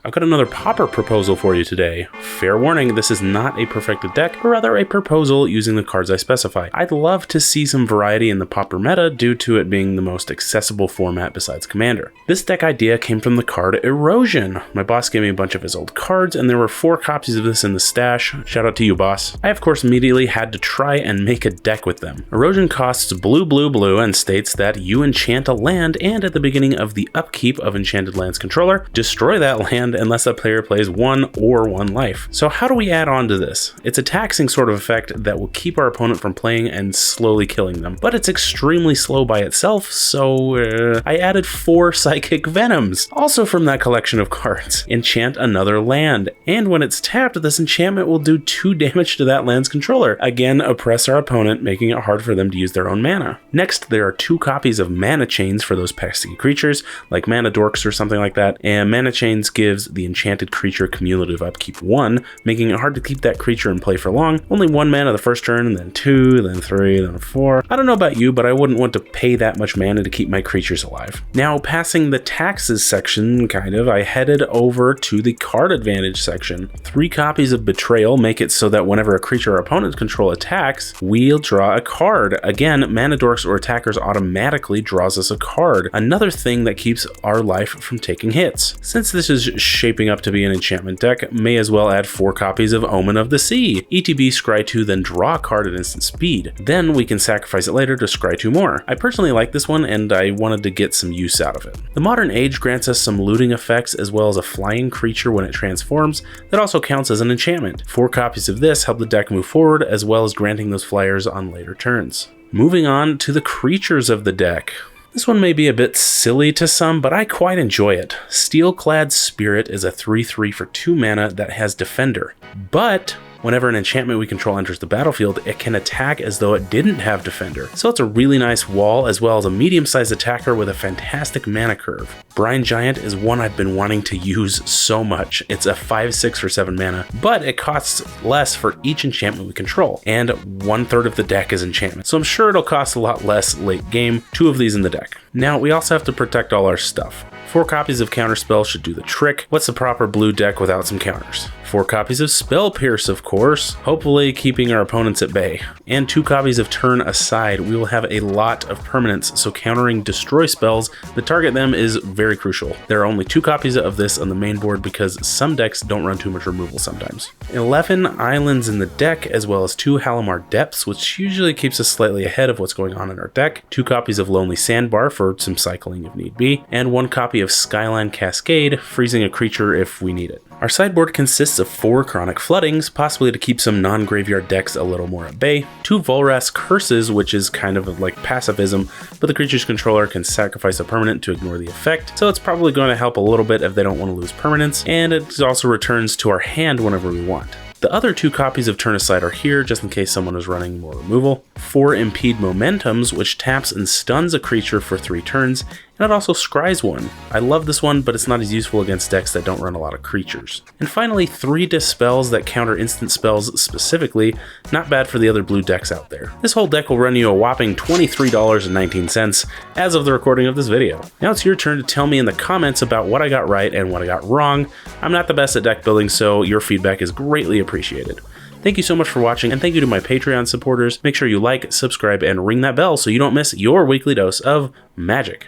I've got another Pauper proposal for you today. Fair warning, this is not a perfected deck, but rather a proposal using the cards I specify. I'd love to see some variety in the Pauper meta due to it being the most accessible format besides Commander. This deck idea came from the card Erosion. My boss gave me a bunch of his old cards, and there were 4 copies of this in the stash. Shout out to you, boss. I of course immediately had to try and make a deck with them. Erosion costs blue, blue, blue, and states that you enchant a land, and at the beginning of the upkeep of Enchanted Land's controller, destroy that land unless a player plays 1 or 1 life. So how do we add on to this? It's a taxing sort of effect that will keep our opponent from playing and slowly killing them, but it's extremely slow by itself, so I added 4 Psychic Venoms, also from that collection of cards. Enchant another land, and when it's tapped, this enchantment will do 2 damage to that land's controller. Again, oppress our opponent, making it hard for them to use their own mana. Next, there are 2 copies of Mana Chains for those pesky creatures, like Mana Dorks or something like that, and Mana Chains gives the enchanted creature cumulative upkeep 1, making it hard to keep that creature in play for long. Only 1 mana the first turn, and then 2, then 3, then 4. I don't know about you, but I wouldn't want to pay that much mana to keep my creatures alive. Now, passing the taxes section, I headed over to the card advantage section. 3 copies of Betrayal make it so that whenever a creature or opponent control attacks, we'll draw a card. Again, Mana Dorks or attackers automatically draws us a card, another thing that keeps our life from taking hits. Since this is shaping up to be an enchantment deck, may as well add 4 copies of Omen of the Sea. ETB scry 2, then draw a card at instant speed. Then we can sacrifice it later to scry 2 more. I personally like this one, and I wanted to get some use out of it. The Modern Age grants us some looting effects as well as a flying creature when it transforms that also counts as an enchantment. 4 copies of this help the deck move forward, as well as granting those flyers on later turns. Moving on to the creatures of the deck. This one may be a bit silly to some, but I quite enjoy it. Steelclad Spirit is a 3/3 for 2 mana that has Defender, but whenever an enchantment we control enters the battlefield, it can attack as though it didn't have Defender. So it's a really nice wall, as well as a medium-sized attacker with a fantastic mana curve. Brine Giant is one I've been wanting to use so much. It's a 5/6 for 7 mana, but it costs less for each enchantment we control, and 1/3 of the deck is enchantment, so I'm sure it'll cost a lot less late game. 2 of these in the deck. Now, we also have to protect all our stuff. 4 copies of Counterspell should do the trick. What's the proper blue deck without some counters? 4 copies of Spell Pierce, of course, hopefully keeping our opponents at bay. And 2 copies of Turn Aside. We will have a lot of permanents, so countering destroy spells that target them is very crucial. There are only 2 copies of this on the main board because some decks don't run too much removal sometimes. 11 islands in the deck, as well as 2 Halimar Depths, which usually keeps us slightly ahead of what's going on in our deck. 2 copies of Lonely Sandbar for some cycling if need be, and 1 copy of Skyline Cascade, freezing a creature if we need it. Our sideboard consists of 4 Chronic Floodings, possibly to keep some non-graveyard decks a little more at bay, 2 Volrath's Curses, which is kind of like pacifism, but the creature's controller can sacrifice a permanent to ignore the effect, so it's probably going to help a little bit if they don't want to lose permanents, and it also returns to our hand whenever we want. The other 2 copies of Turn Aside are here, just in case someone is running more removal. 4 Impede Momentums, which taps and stuns a creature for 3 turns, and it also scries 1. I love this one, but it's not as useful against decks that don't run a lot of creatures. And finally, 3 Dispels that counter instant spells specifically, not bad for the other blue decks out there. This whole deck will run you a whopping $23.19 as of the recording of this video. Now it's your turn to tell me in the comments about what I got right and what I got wrong. I'm not the best at deck building, so your feedback is greatly appreciated. Thank you so much for watching, and thank you to my Patreon supporters. Make sure you like, subscribe, and ring that bell so you don't miss your weekly dose of magic.